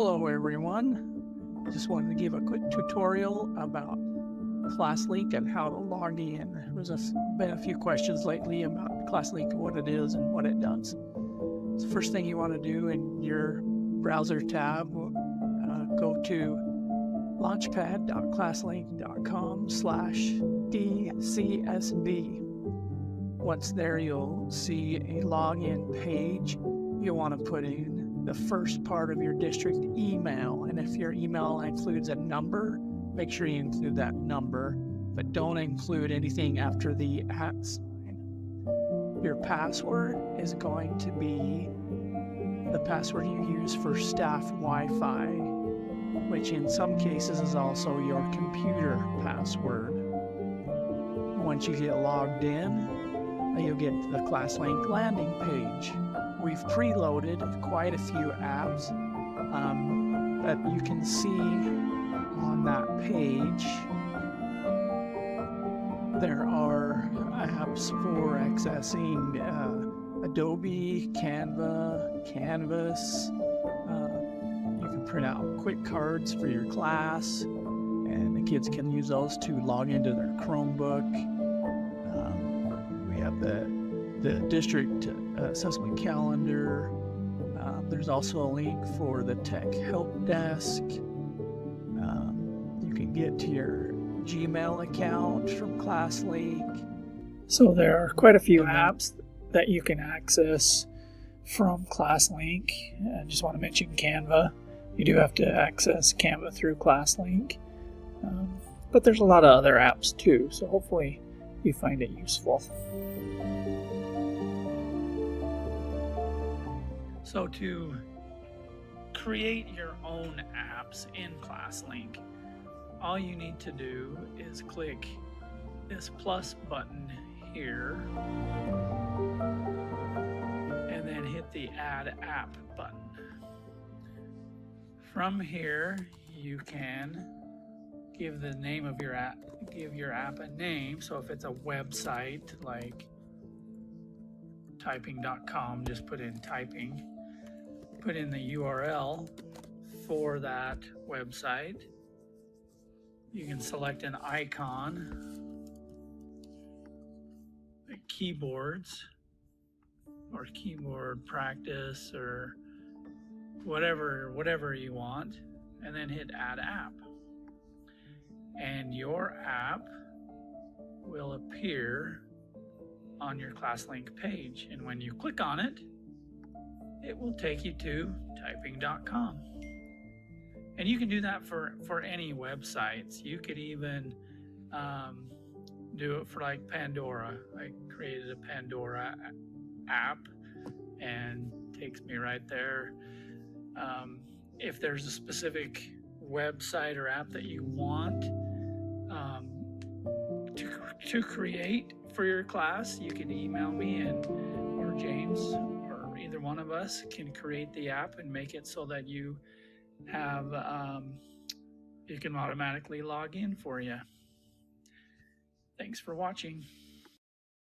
Hello everyone, just wanted to give a quick tutorial about Classlink and how to log in. There's been a few questions lately about Classlink, what it is and what it does. So first thing you want to do in your browser tab, go to launchpad.classlink.com/dcsv. Once there, you'll see a login page. You'll want to put in the first part of your district email, and if your email includes a number, make sure you include that number, but don't include anything after the @ sign. Your password is going to be the password you use for staff Wi-Fi, which in some cases is also your computer password. Once you get logged in, you'll get to the Classlink landing page. We've preloaded quite a few apps that you can see on that page. There are apps for accessing Adobe, Canva, Canvas. You can print out quick cards for your class, and the kids can use those to log into their Chromebook. We have the district assessment calendar. There's also a link for the tech help desk. You can get to your Gmail account from Classlink. So there are quite a few apps that you can access from Classlink. I just want to mention Canva. You do have to access Canva through Classlink. But there's a lot of other apps too, so hopefully you find it useful. So to create your own apps in Classlink, all you need to do is click this plus button here and then hit the Add App button. From here, you can give the name of your app, give your app a name. So if it's a website like typing.com, just put in typing. Put in the URL for that website. You can select an icon, like keyboards or keyboard practice or whatever you want, and then hit Add App. And your app will appear on your Classlink page. And when you click on it, it will take you to typing.com. And you can do that for any websites. You could even do it for like Pandora. I created a Pandora app and it takes me right there. If there's a specific website or app that you want to create for your class, you can email me or James, or either one of us can create the app and make it so that you have you can automatically log in for you. Thanks for watching.